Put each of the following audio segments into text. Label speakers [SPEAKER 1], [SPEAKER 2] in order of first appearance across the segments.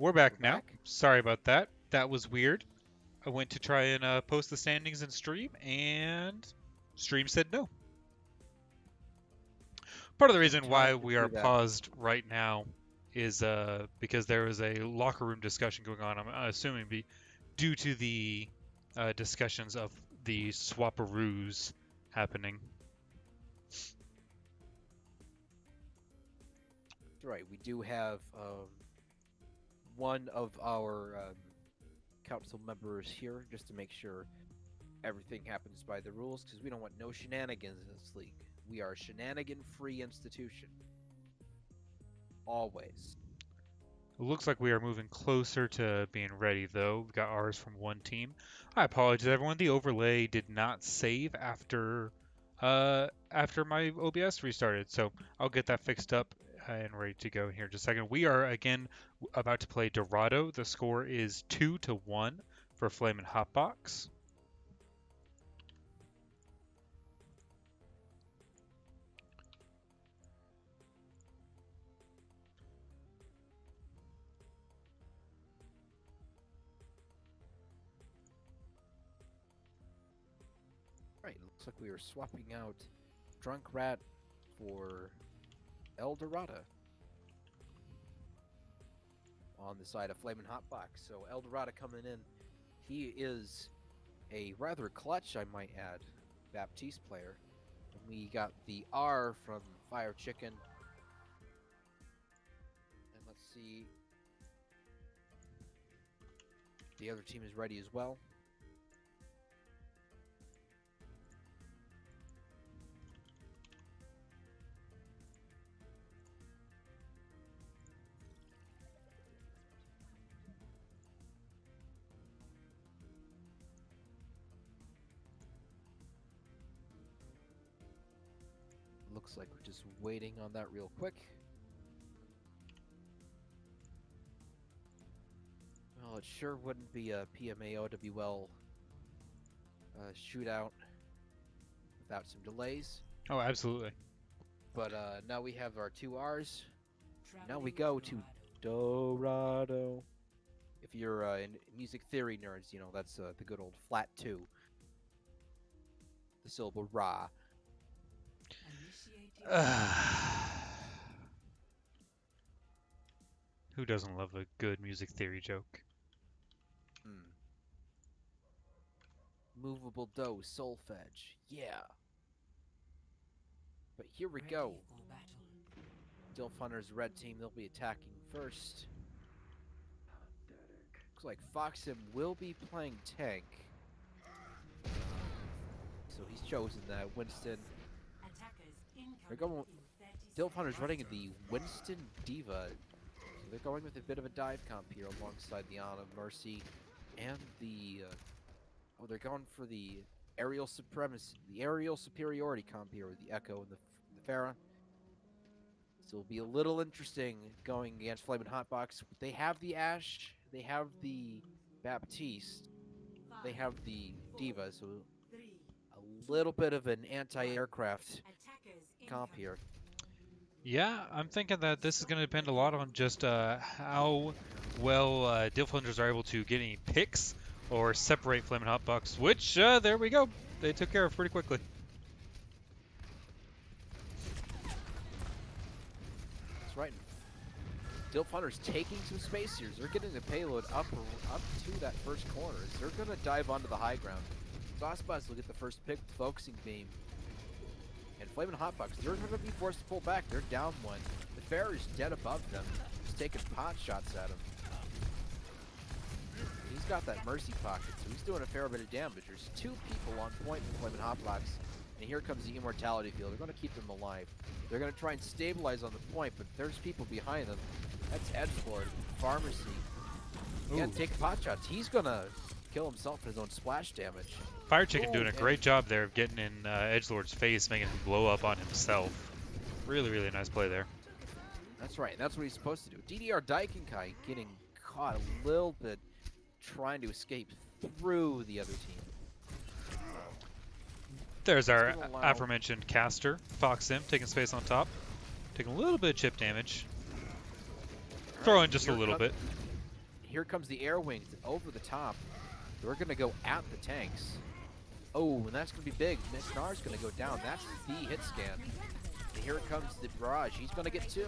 [SPEAKER 1] We're back
[SPEAKER 2] We're
[SPEAKER 1] now.
[SPEAKER 2] back.
[SPEAKER 1] Sorry about that. That was weird. I went to try and post the standings in stream, and stream said no. Part of the reason why
[SPEAKER 2] Sometimes
[SPEAKER 1] we
[SPEAKER 2] do
[SPEAKER 1] are
[SPEAKER 2] that.
[SPEAKER 1] paused right now is because there was a locker room discussion going on. I'm assuming due to the discussions of the swapperoos happening.
[SPEAKER 2] That's right. We do have one of our council members here just to make sure everything happens by the rules, because we don't want no shenanigans in this league. We are a shenanigan-free institution. Always.
[SPEAKER 1] It looks like we are moving closer to being ready, though. We got ours from one team. I apologize, everyone. The overlay did not save after my OBS restarted, so I'll get that fixed up and ready to go here in just a second. We are again about to play Dorado. The score is 2-1 for Flamin Hotbox.
[SPEAKER 2] Right. It looks like we are swapping out Drunk Rat for El Dorado on the side of Flamin' Hotbox. So El Dorado coming in. He is a rather clutch, I might add, Baptiste player. And we got the R from Fire Chicken. And let's see. The other team is ready as well. Looks like we're just waiting on that real quick. Well, it sure wouldn't be a PMAOWL shootout without some delays.
[SPEAKER 1] Oh, absolutely.
[SPEAKER 2] But now we have our two R's. Now we go to Dorado. If you're in music theory nerds, you know that's the good old flat 2. The syllable ra.
[SPEAKER 1] Who doesn't love a good music theory joke?
[SPEAKER 2] Movable do solfege. Yeah. But here we go. DilfHunters red team, they'll be attacking first. Looks like Foxim will be playing tank. So he's chosen that. Winston. They're going. DilfHunters running the Winston Diva. So they're going with a bit of a dive comp here alongside the Ana Mercy and the. They're going for the aerial supremacy, the aerial superiority comp here with the Echo and the Pharah. So it'll be a little interesting going against Flamin' Hotbox. They have the Ashe, they have the Baptiste, they have the Diva, so a little bit of an anti-aircraft comp here.
[SPEAKER 1] Yeah, I'm thinking that this is going to depend a lot on just how well DilfHunters are able to get any picks or separate Flamin' Hotbox, which, there we go. They took care of pretty quickly.
[SPEAKER 2] That's right. DilfHunters taking some space here. They're getting the payload up to that first corner. They're going to dive onto the high ground. Saucebots will get the first pick, focusing beam. And Flamin' Hotbox, they're going to be forced to pull back. They're down one. The Pharah is dead above them. He's taking pot shots at him. He's got that Mercy pocket, so he's doing a fair bit of damage. There's 2 people on point for Flamin' Hotbox. And here comes the Immortality Field. They're going to keep them alive. They're going to try and stabilize on the point, but there's people behind them. That's Edgelord, Pharmacy. Again, taking pot shots. He's going to kill himself for his own splash damage.
[SPEAKER 1] Fire Chicken doing a great job there of getting in Edgelord's face, making him blow up on himself. Really, really nice play there.
[SPEAKER 2] That's right. That's what he's supposed to do. DDR Daikenkai getting caught a little bit trying to escape through the other team.
[SPEAKER 1] There's our aforementioned caster, Foxim, taking space on top. Taking a little bit of chip damage. Throwing just a little bit.
[SPEAKER 2] Here comes the air wings over the top. We're gonna go at the tanks. Oh, and that's gonna be big. McNar's gonna go down. That's the hit scan. And here comes the barrage. He's gonna get 2.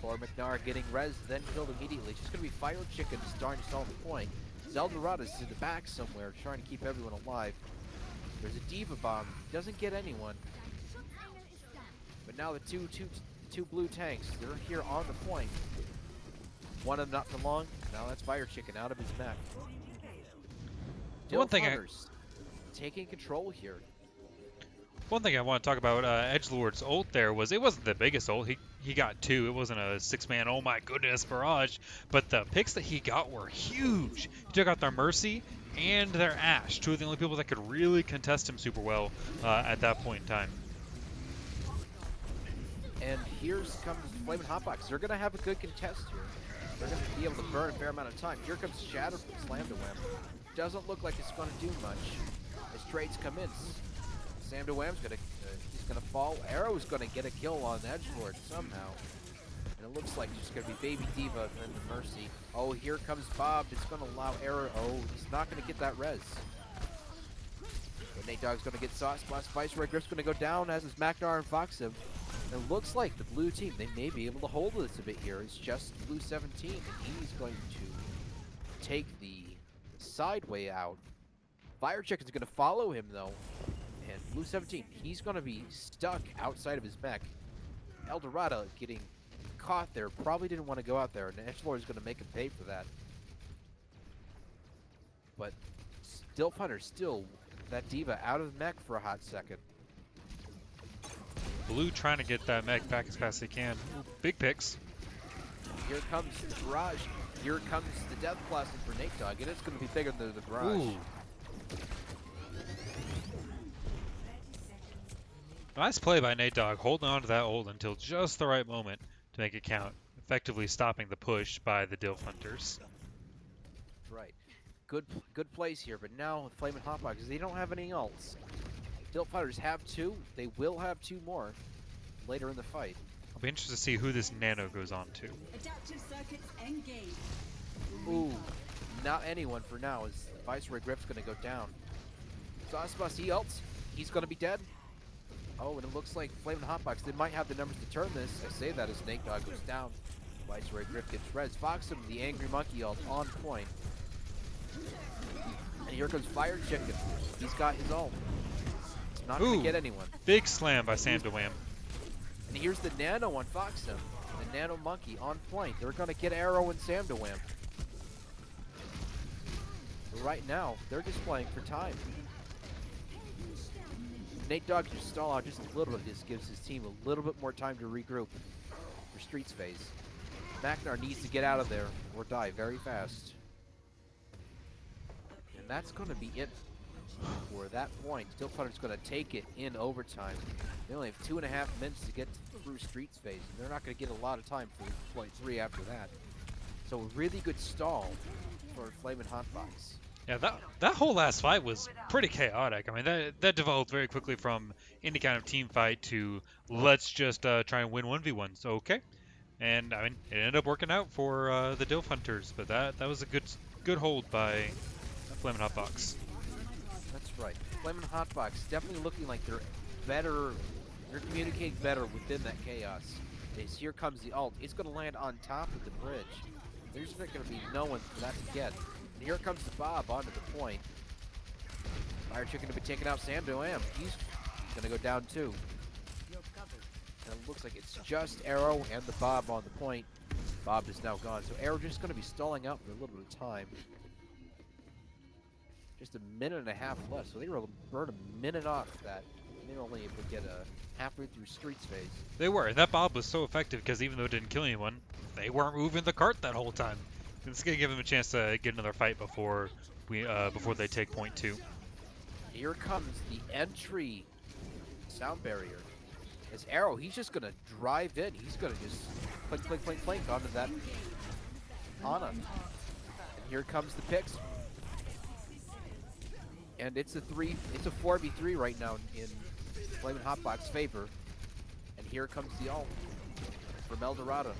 [SPEAKER 2] Poor McNar getting res, then killed immediately. It's just gonna be Fire Chicken starting to stall the point. Zeldorada's in the back somewhere, trying to keep everyone alive. There's a Diva Bomb. Doesn't get anyone. But now the two blue tanks, they're here on the point. One of them not for long. Now that's Fire Chicken out of his mech. DilfHunters taking control here.
[SPEAKER 1] One thing I want to talk about Edgelord's ult there was it wasn't the biggest ult. He got 2. It wasn't a 6-man, oh my goodness, barrage. But the picks that he got were huge. He took out their Mercy and their Ashe, 2 of the only people that could really contest him super well at that point in time.
[SPEAKER 2] And here's comes Flamin' Hotbox. They're going to have a good contest here. They're going to be able to burn a fair amount of time. Here comes Shadow from Slam to Wham. Doesn't look like it's going to do much as trades come in. Sam to Wham's gonna he's gonna fall. Arrow's gonna get a kill on Edgelord somehow. And it looks like it's gonna be Baby Diva and the Mercy. Oh, here comes Bob. It's gonna allow Arrow. Oh, he's not gonna get that res. But Nate Dogg's gonna get Sauce Blast. Viceroy Griff's gonna go down, as is Macnar and Fox him. And it looks like the blue team, they may be able to hold this a bit here. It's just blue 17, and he's going to take the side way out. Fire Chicken's gonna follow him though. And blue 17, he's going to be stuck outside of his mech. Eldorado getting caught there, probably didn't want to go out there, and Edgelord is going to make him pay for that. But DilfHunters still, that Diva out of the mech for a hot second.
[SPEAKER 1] Blue trying to get that mech back as fast as he can. Ooh, big picks.
[SPEAKER 2] Here comes the barrage. Here comes the Death Plasma for Nate Dogg, and it's going to be bigger than the barrage.
[SPEAKER 1] Ooh. Nice play by Nate Dogg, holding on to that ult until just the right moment to make it count, effectively stopping the push by the DilfHunters.
[SPEAKER 2] Right. Good plays here, but now with Flamin' Hotbox, they don't have any ults. DilfHunters have 2. They will have 2 more later in the fight.
[SPEAKER 1] I'll be interested to see who this Nano goes on to.
[SPEAKER 3] Adaptive circuits engaged.
[SPEAKER 2] Ooh, not anyone for now, as Viceroy Griff's going to go down. Saucebuss, he ults. He's going to be dead. Oh, and it looks like Flamin' Hotbox, they might have the numbers to turn this. I say that as Nate Dogg goes down. Viceroy Griff gets res. Foxham, the Angry Monkey ult on point. And here comes Fire Chicken. He's got his ult. It's not going to get anyone.
[SPEAKER 1] Big slam by Sam to Wham.
[SPEAKER 2] And here's the Nano on Foxham. The Nano Monkey on point. They're going to get Arrow and Sam to Wham. But right now, they're just playing for time. Nate Dogg just stall out just a little bit. This gives his team a little bit more time to regroup for Streets phase. Macnar needs to get out of there or die very fast. And that's going to be it for that point. DilfHunters going to take it in overtime. They only have 2.5 minutes to get through Streets phase, and they're not going to get a lot of time for point 3 after that. So a really good stall for Flamin' Hotbox.
[SPEAKER 1] Yeah, that whole last fight was pretty chaotic. I mean, that developed very quickly from any kind of team fight to let's just try and win 1v1s. So, okay. And, I mean, it ended up working out for the DilfHunters, but that was a good hold by Flamin' Hotbox.
[SPEAKER 2] That's right. Flamin' Hotbox definitely looking like they're better, they're communicating better within that chaos. As here comes the ult. It's going to land on top of the bridge. There's not going to be no one for that to get. And here comes the Bob onto the point. Fire Chicken to be taking out Sam to Wham. He's going to go down too. And it looks like it's just Arrow and the Bob on the point. Bob is now gone. So Arrow just going to be stalling out for a little bit of time. Just a minute and a half left. So they were able to burn a minute off that. They were only able to get halfway through Streets phase. They
[SPEAKER 1] were. And that Bob was so effective because even though it didn't kill anyone, they weren't moving the cart that whole time. It's going to give them a chance to get another fight before they take point 2.
[SPEAKER 2] Here comes the entry sound barrier. As Arrow, he's just going to drive in. He's going to just clink onto that Ana. And here comes the picks. And it's a 4v3 right now in Flamin' Hotbox's favor. And here comes the ult from Eldorado.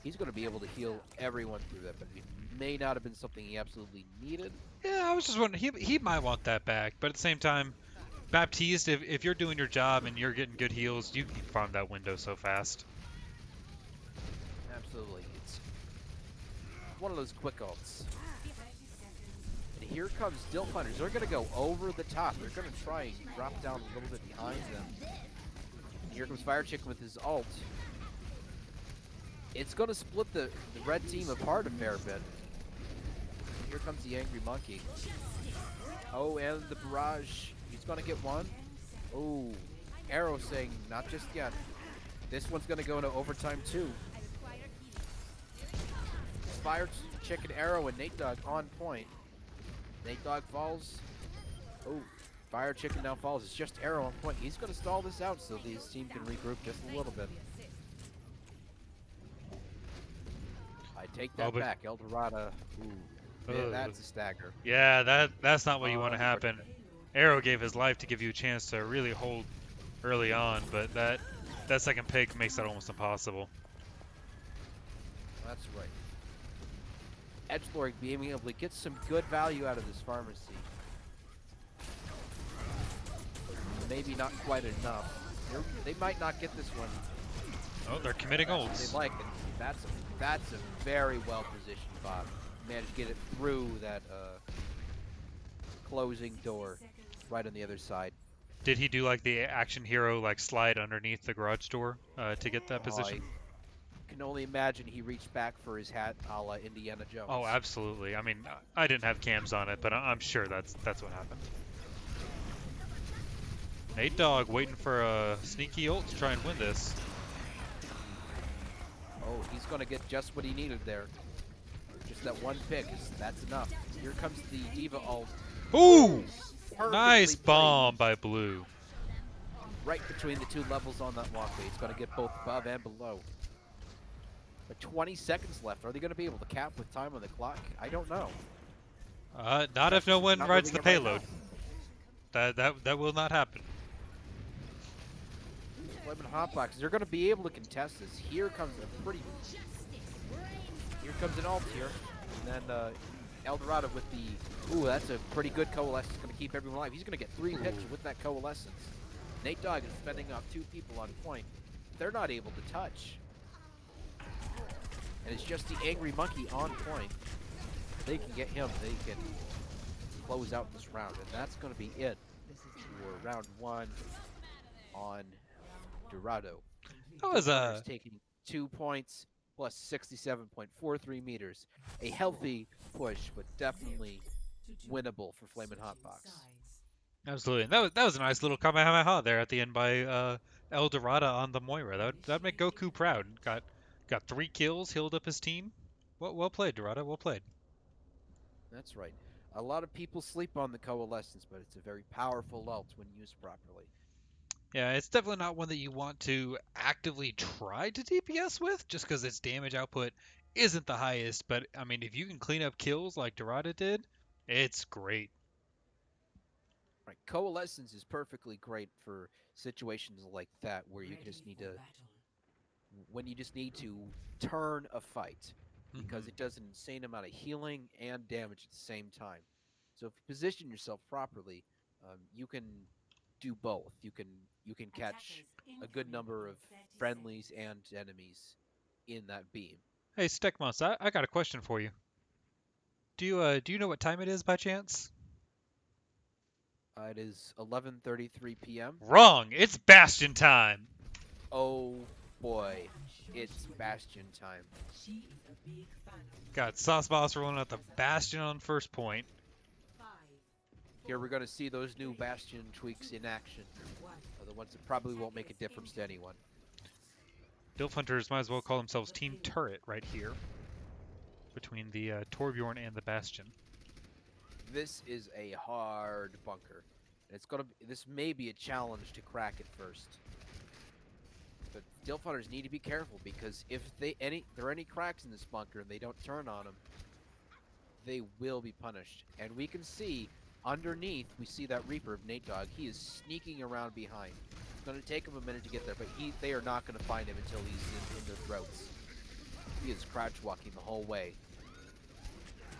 [SPEAKER 2] He's going to be able to heal everyone through that, but it may not have been something he absolutely needed.
[SPEAKER 1] Yeah, I was just wondering, he might want that back, but at the same time, Baptiste, if you're doing your job and you're getting good heals, you can farm that window so fast.
[SPEAKER 2] Absolutely. It's one of those quick ults. And here comes DilfHunters. They're going to go over the top. They're going to try and drop down a little bit behind them. And here comes Fire Chicken with his ult. It's going to split the red team apart a fair bit. And here comes the Angry Monkey. Oh, and the barrage. He's going to get one. Oh, Arrow saying not just yet. This one's going to go into overtime too. Fire Chicken, Arrow, and Nate Dogg on point. Nate Dogg falls. Oh, Fire Chicken now falls. It's just Arrow on point. He's going to stall this out so this team can regroup just a little bit. I take that back. El Dorado. Ooh, man, that's a stagger.
[SPEAKER 1] Yeah, that's not what you want to happen. Arrow gave his life to give you a chance to really hold early on, but that second pick makes that almost impossible.
[SPEAKER 2] That's right. Edgelord being able to get some good value out of this pharmacy. Maybe not quite enough. They might not get this one.
[SPEAKER 1] Oh, they're committing ults.
[SPEAKER 2] They like it. That's a very well positioned Bob. Managed to get it through that closing door right on the other side.
[SPEAKER 1] Did he do like the action hero like slide underneath the garage door to get that position?
[SPEAKER 2] I can only imagine he reached back for his hat a la Indiana Jones.
[SPEAKER 1] Oh, absolutely. I mean, I didn't have cams on it, but I'm sure that's what happened. Nate Dogg waiting for a sneaky ult to try and win this.
[SPEAKER 2] Oh, he's going to get just what he needed there. Just that one pick. That's enough. Here comes the Diva ult.
[SPEAKER 1] Ooh!
[SPEAKER 2] Perfectly
[SPEAKER 1] Nice bomb
[SPEAKER 2] placed.
[SPEAKER 1] by Blue.
[SPEAKER 2] Right between the two levels on that walkway. It's going to get both above and below. But 20 seconds left. Are they going to be able to cap with time on the clock? I don't know.
[SPEAKER 1] Not if no one
[SPEAKER 2] Not
[SPEAKER 1] rides the
[SPEAKER 2] moving it
[SPEAKER 1] payload.
[SPEAKER 2] right
[SPEAKER 1] That will not happen.
[SPEAKER 2] Flamin Hotbox. They're going to be able to contest this. Here comes a pretty. Here comes an ult here, and then El Dorado with the. Ooh, that's a pretty good coalescence. Going to keep everyone alive. He's going to get 3 picks with that coalescence. Nate Dogg is fending off 2 people on point. They're not able to touch. And it's just the Angry Monkey on point. If they can get him, they can close out this round. And that's going to be it for round 1 on Dorado.
[SPEAKER 1] That was
[SPEAKER 2] taking 2 points plus 67.43 meters. A healthy push, but definitely winnable for Flamin Hotbox.
[SPEAKER 1] absolutely. And that was a nice little Kamehameha there at the end by El Dorado on the Moira. That'd make Goku proud. Got 3 kills, healed up his team. Well played, Dorado. Well played.
[SPEAKER 2] That's right. A lot of people sleep on the coalescence, but it's a very powerful ult when used properly.
[SPEAKER 1] Yeah, it's definitely not one that you want to actively try to DPS with, just because its damage output isn't the highest. But I mean, if you can clean up kills like Dorado did, it's great.
[SPEAKER 2] Right. Coalescence is perfectly great for situations like that where you just need to when you just need to turn a fight because it does an insane amount of healing and damage at the same time. So if you position yourself properly, you can do both. You can catch a good number of friendlies and enemies in that beam.
[SPEAKER 1] Hey, Stekmos, I got a question for you. Do you know what time it is by chance?
[SPEAKER 2] It is 11:33 p.m.
[SPEAKER 1] Wrong. It's Bastion time.
[SPEAKER 2] Oh boy, it's Bastion time.
[SPEAKER 1] Got Sauce Boss rolling out the Bastion on first point.
[SPEAKER 2] Here we're going to see those new Bastion tweaks in action. The ones that probably won't make a difference to anyone.
[SPEAKER 1] DilfHunters might as well call themselves Team Turret right here. Between the Torbjorn and the Bastion.
[SPEAKER 2] This is a hard bunker. It's gonna. This may be a challenge to crack it first. But DilfHunters need to be careful because if there are any cracks in this bunker and they don't turn on them, they will be punished. And we can see underneath, we see that Reaper of Nate Dogg. He is sneaking around behind. It's going to take him a minute to get there, but they are not going to find him until he's in their throats. He is crouch walking the whole way.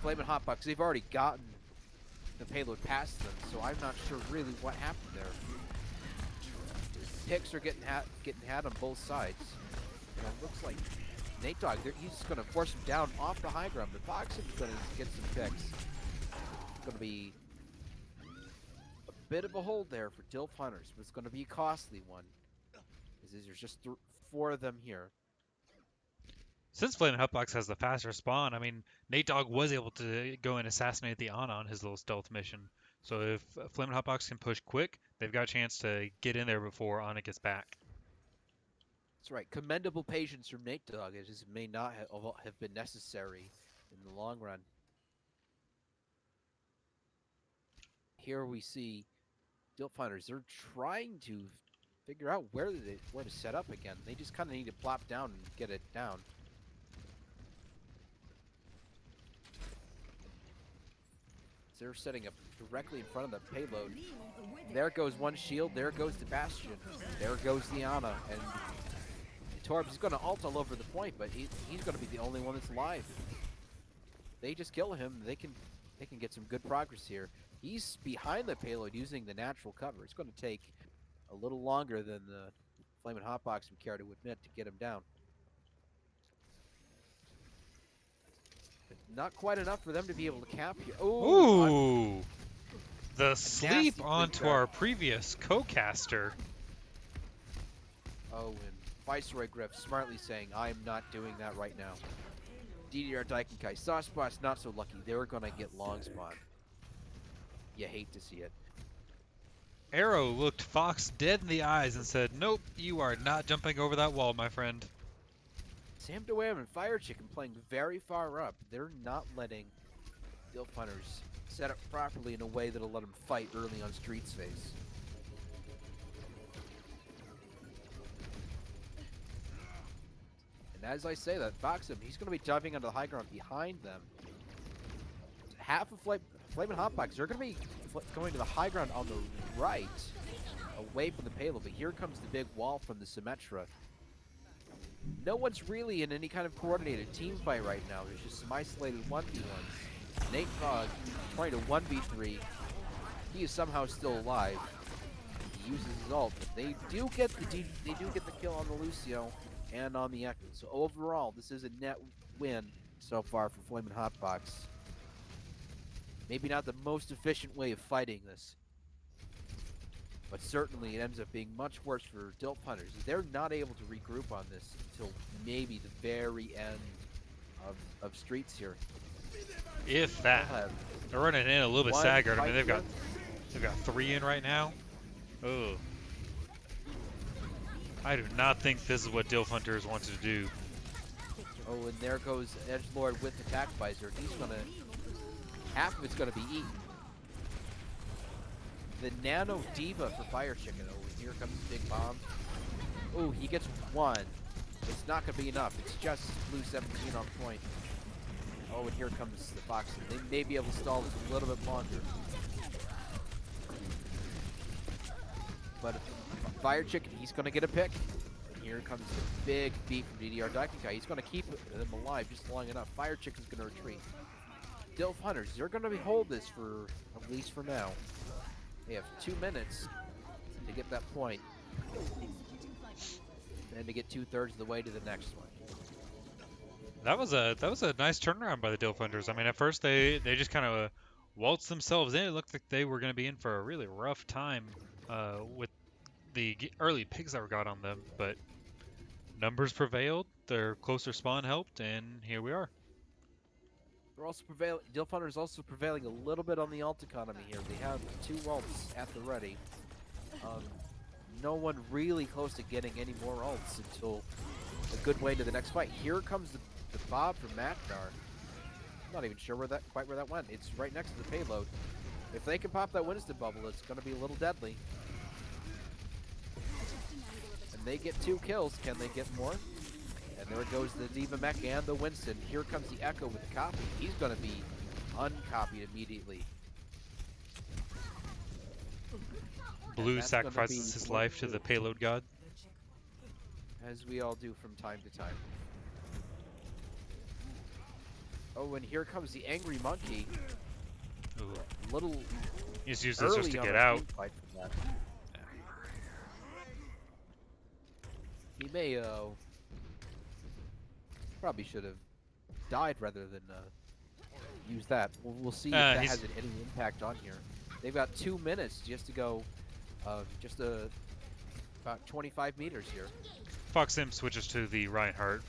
[SPEAKER 2] Flamin' Hotbox, they've already gotten the payload past them, so I'm not sure really what happened there. Picks are getting had on both sides. And it looks like Nate Dogg, he's going to force him down off the high ground, but Bawks is going to get some picks. It's going to be a bit of a hold there for DilfHunters, but it's going to be a costly one. There's just 4 of them here.
[SPEAKER 1] Since Flamin' Hotbox has the faster spawn, I mean, Nate Dogg was able to go and assassinate the Ana on his little stealth mission. So if Flamin' Hotbox can push quick, they've got a chance to get in there before Ana gets back.
[SPEAKER 2] That's right. Commendable patience from Nate Dogg. It just may not have been necessary in the long run. Here we see DilfHunters. They're trying to figure out where to set up again. They just kind of need to plop down and get it down. They're setting up directly in front of the payload. There goes one shield. There goes the Bastion. There goes the Ana. And Torbs is going to ult all over the point, but he's going to be the only one that's alive. They just kill him. They can get some good progress here. He's behind the payload using the natural cover. It's going to take a little longer than the Flamin' Hotbox would care to admit to get him down. But not quite enough for them to be able to cap here.
[SPEAKER 1] Ooh! The sleep
[SPEAKER 2] nasty
[SPEAKER 1] onto
[SPEAKER 2] big
[SPEAKER 1] our previous co-caster.
[SPEAKER 2] Oh, and Viceroy Griff smartly saying, I'm not doing that right now. DDR Daikenkai. Saucepot's not so lucky. They were going to get long spawn. You hate to see it.
[SPEAKER 1] Arrow looked Fox dead in the eyes and said, nope, you are not jumping over that wall, my friend.
[SPEAKER 2] Sam DeWham and Fire Chicken playing very far up. They're not letting DilfHunters set up properly in a way that'll let them fight early on Street's phase. And as I say that, Boxham, he's going to be diving onto the high ground behind them. Half of Flamin' Hotbox, they're going to be going to the high ground on the right, away from the payload, but here comes the big wall from the Symmetra. No one's really in any kind of coordinated team fight right now. There's just some isolated 1v1s. Nate Dogg trying to 1v3. He is somehow still alive. He uses his ult, but they do get the kill on the Lucio and on the Echo. So overall, this is a net win so far for Flamin' Hotbox. Maybe not the most efficient way of fighting this, but certainly it ends up being much worse for DilfHunters. They're not able to regroup on this until maybe the very end of Streets here.
[SPEAKER 1] If that. They're running in a little bit staggered. I mean, they've got 3 in right now. Oh. I do not think this is what DilfHunters wants to do.
[SPEAKER 2] Oh, and there goes Edgelord with Attack Visor. He's gonna... half of it's gonna be eaten. The Nano Diva for Fire Chicken. Oh, and here comes the big bomb. Oh, he gets 1. It's not gonna be enough. It's just Blue 17 on point. Oh, and here comes the Fox. They may be able to stall this a little bit longer. But Fire Chicken, he's gonna get a pick. And here comes the big beat from DDR Daikenkai. He's gonna keep them alive just long enough. Fire Chicken's gonna retreat. DilfHunters, they're gonna hold this for, at least for now. They have 2 minutes to get that point, and to get 2/3 of the way to the next one.
[SPEAKER 1] That was a nice turnaround by the DilfHunters. I mean, at first they just kind of waltzed themselves in. It looked like they were going to be in for a really rough time with the early picks that were got on them, but numbers prevailed. Their closer spawn helped, and here we are.
[SPEAKER 2] They're also DilfHunters is also prevailing a little bit on the ult economy here. They have 2 ults at the ready. No one really close to getting any more ults until a good way to the next fight. Here comes the Bob from Matnar. I'm not even sure quite where that went. It's right next to the payload. If they can pop that Winston bubble, it's going to be a little deadly. And they get 2 kills. Can they get more? And there goes the Diva Mech and the Winston. Here comes the Echo with the copy. He's going to be uncopied immediately.
[SPEAKER 1] Blue sacrifices his life to the payload god.
[SPEAKER 2] As we all do from time to time. Oh, and here comes the angry monkey.
[SPEAKER 1] Ooh.
[SPEAKER 2] A little
[SPEAKER 1] Just use this just
[SPEAKER 2] early
[SPEAKER 1] to
[SPEAKER 2] on
[SPEAKER 1] get
[SPEAKER 2] a
[SPEAKER 1] out.
[SPEAKER 2] team fight from that. He may probably should have died rather than use that. We'll see if that
[SPEAKER 1] He's
[SPEAKER 2] has any impact on here. They've got 2 minutes just to go, just about 25 meters here.
[SPEAKER 1] Fox Sim switches to the Reinhardt,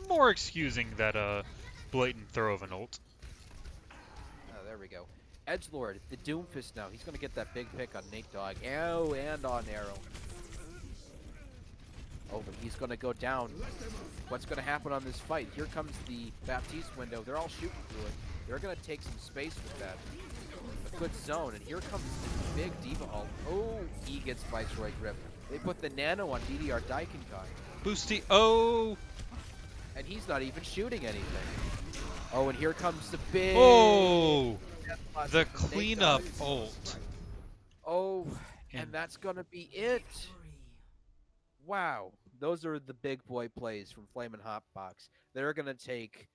[SPEAKER 1] more excusing that blatant throw of an ult.
[SPEAKER 2] Oh, there we go. Edgelord, the Doomfist now. He's going to get that big pick on Nate Dogg. Oh, and on Arrow. Oh, but he's going to go down. What's going to happen on this fight? Here comes the Baptiste window. They're all shooting through it. They're going to take some space with that. A good zone. And here comes the big Diva ult. Oh, he gets Viceroy Grip. They put the nano on DDR Daikenkai.
[SPEAKER 1] Boosty. Oh!
[SPEAKER 2] And he's not even shooting anything. Oh, and here comes the big...
[SPEAKER 1] Oh!
[SPEAKER 2] death
[SPEAKER 1] The
[SPEAKER 2] from Nate
[SPEAKER 1] cleanup
[SPEAKER 2] Dogg.
[SPEAKER 1] ult.
[SPEAKER 2] Oh, and
[SPEAKER 1] And
[SPEAKER 2] that's going to be it. Wow. Those are the big boy plays from Flamin' Hotbox. They're going to take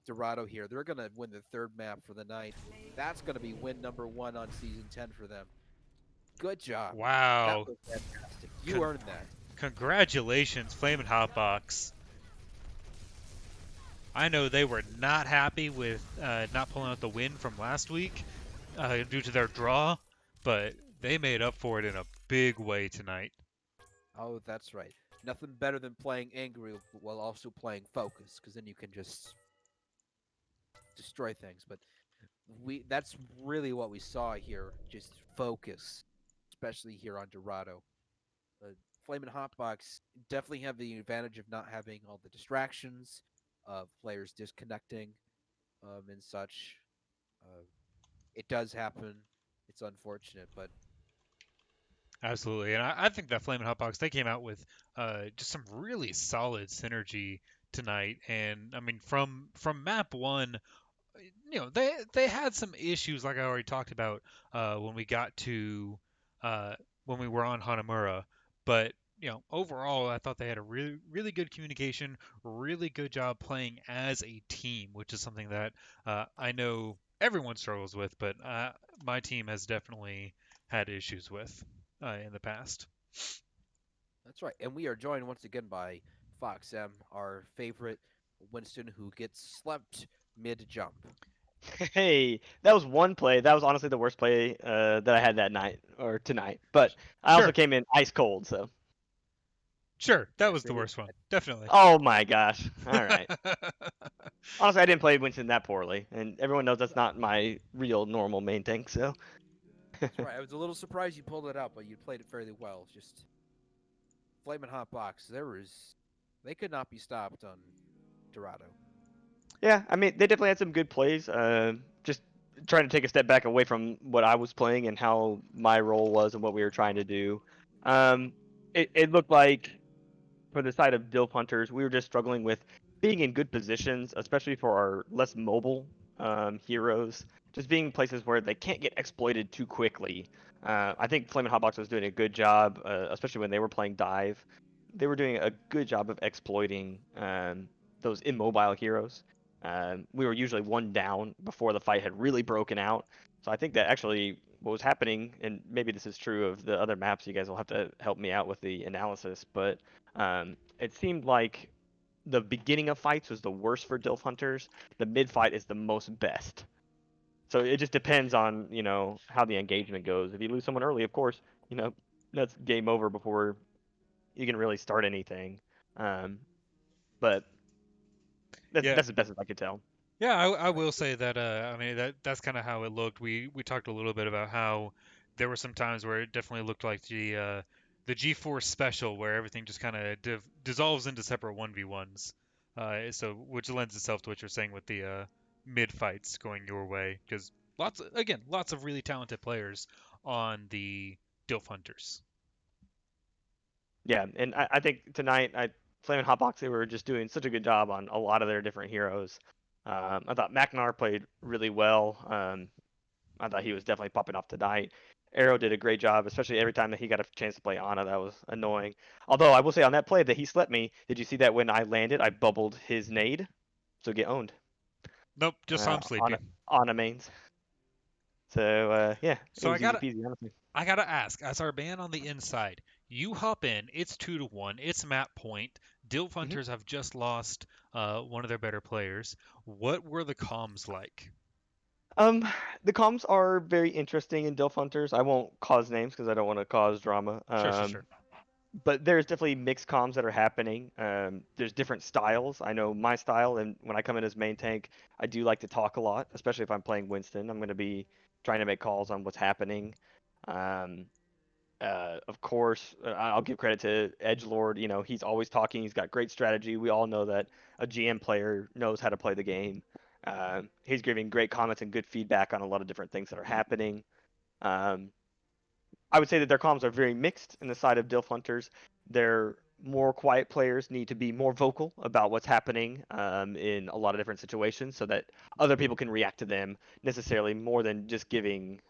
[SPEAKER 2] Dorado here. They're going to win the third map for the night. That's going to be win number 1 on Season 10 for them. Good job. That
[SPEAKER 1] wow.
[SPEAKER 2] was fantastic. You
[SPEAKER 1] Con-
[SPEAKER 2] earned that.
[SPEAKER 1] Congratulations, Flamin' Hotbox. I know they were not happy with not pulling out the win from last week due to their draw, but they made up for it in a big way tonight.
[SPEAKER 2] Oh, that's right. Nothing better than playing angry while also playing focus, because then you can just destroy things. But that's really what we saw here, just focus, especially here on Dorado. Flamin' Hotbox definitely have the advantage of not having all the distractions of players disconnecting and such. Uh, it does happen. It's unfortunate, but
[SPEAKER 1] Absolutely, and I think that Flamin' Hotbox they came out with just some really solid synergy tonight, and I mean from map one, they had some issues like I already talked about when we got to uh, when we were on Hanamura, but overall I thought they had a really good communication, really good job playing as a team, which is something that I know everyone struggles with, but my team has definitely had issues with in the past.
[SPEAKER 2] that's right. And we are joined once again by Fox M, our favorite Winston, who gets slept mid jump.
[SPEAKER 4] Hey, that was one play. That was honestly the worst play that I had that night or tonight. But I also
[SPEAKER 1] Sure,
[SPEAKER 4] came in ice cold, so.
[SPEAKER 1] sure, that
[SPEAKER 2] Yes,
[SPEAKER 1] was
[SPEAKER 2] they
[SPEAKER 1] the
[SPEAKER 2] were.
[SPEAKER 1] worst one, definitely.
[SPEAKER 4] Oh my gosh. All right. Honestly, I didn't play Winston that poorly, and everyone knows that's not my real normal main tank. So.
[SPEAKER 2] That's right. I was a little surprised you pulled it out, but you played it fairly well. Just Flamin' Hot Box. They could not be stopped on Dorado.
[SPEAKER 4] Yeah, I mean, they definitely had some good plays. Just trying to take a step back away from what I was playing and how my role was and what we were trying to do. Um, it looked like for the side of DilfHunters, we were just struggling with being in good positions, especially for our less mobile heroes. Just being places where they can't get exploited too quickly. I think Flamin' Hotbox was doing a good job, especially when they were playing dive. They were doing a good job of exploiting those immobile heroes. We were usually one down before the fight had really broken out. So I think that actually what was happening, and maybe this is true of the other maps, you guys will have to help me out with the analysis, but it seemed like the beginning of fights was the worst for DilfHunters. The mid fight is the most best. So it just depends on how the engagement goes. If you lose someone early, of course, you know that's game over before you can really start anything. Um, but that's
[SPEAKER 1] Yeah,
[SPEAKER 4] that's the best as I could tell.
[SPEAKER 1] yeah, I will say that I mean that's kind of how it looked. We talked a little bit about how there were some times where it definitely looked like the G-Force special where everything just kind of dissolves into separate 1v1s. So which lends itself to what you're saying with the mid fights going your way because lots of really talented players on the Dilf Hunters.
[SPEAKER 4] Yeah, and I think tonight, Flamin' Hotbox, they were just doing such a good job on a lot of their different heroes. I thought Macknar played really well. I thought he was definitely popping off tonight. Arrow did a great job, especially every time that he got a chance to play Ana. That was annoying. Although I will say on that play that he slept me. Did you see that when I landed, I bubbled his nade? So get owned.
[SPEAKER 1] Nope, just saw him
[SPEAKER 4] on
[SPEAKER 1] sleeping.
[SPEAKER 4] on a mains. So yeah, it
[SPEAKER 1] So
[SPEAKER 4] was easy peasy, honestly.
[SPEAKER 1] I gotta ask, as our man on the inside, you hop in, it's 2-1, it's map point.
[SPEAKER 4] Mhm.
[SPEAKER 1] DilfHunters have just lost one of their better players. What were the comms like?
[SPEAKER 4] Um, the comms are very interesting in DilfHunters. I won't cause names because I don't want to cause drama.
[SPEAKER 1] Sure, sure, sure.
[SPEAKER 4] But there's definitely mixed comms that are happening. There's different styles. I know my style, and when I come in as main tank, I do like to talk a lot, especially if I'm playing Winston. I'm going to be trying to make calls on what's happening. Um, of course, I'll give credit to Edgelord. You know, he's always talking. He's got great strategy. We all know that a GM player knows how to play the game. He's giving great comments and good feedback on a lot of different things that are happening. Um, I would say that their comms are very mixed in the side of DilfHunters. Their more quiet players need to be more vocal about what's happening in a lot of different situations so that other people can react to them necessarily more than just giving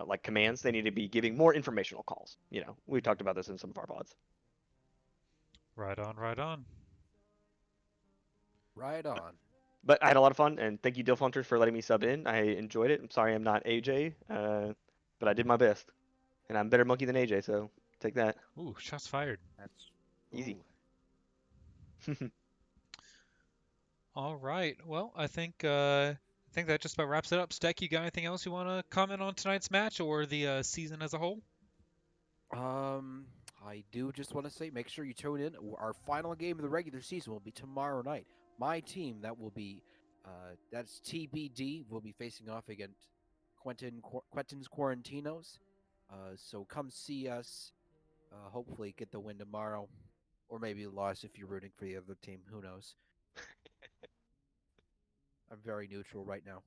[SPEAKER 4] like commands. They need to be giving more informational calls. You know, we've talked about this in some of our pods.
[SPEAKER 1] Right on, right on.
[SPEAKER 2] Right on.
[SPEAKER 4] But I had a lot of fun, and thank you, DilfHunters, for letting me sub in. I enjoyed it. I'm sorry I'm not AJ, but I did my best. And I'm better monkey than AJ, so take that.
[SPEAKER 1] Ooh, shots fired.
[SPEAKER 2] That's
[SPEAKER 4] Easy.
[SPEAKER 2] ooh.
[SPEAKER 1] All right. Well, I think that just about wraps it up. Steck, you got anything else you want to comment on tonight's match or the season as a whole?
[SPEAKER 2] Um, I do just want to say, make sure you tune in. Our final game of the regular season will be tomorrow night. My team, that's TBD, will be facing off against Quentin's Quarantinos. So come see us. Hopefully, get the win tomorrow, or maybe a loss if you're rooting for the other team. Who knows? I'm very neutral right now.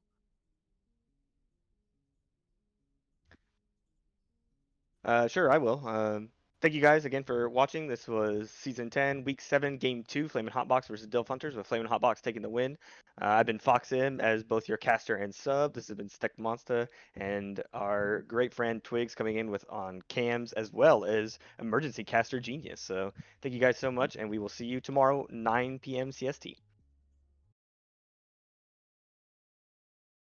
[SPEAKER 4] Sure, I will. Thank you guys again for watching. This was season 10, week 7, game 2, Flamin' Hotbox versus DilfHunters, with Flamin' Hotbox taking the win. I've been FoxM as both your caster and sub. This has been Steck Monster and our great friend Twigs coming in with on cams as well as emergency caster genius. So thank you guys so much, and we will see you tomorrow, 9 p.m. CST.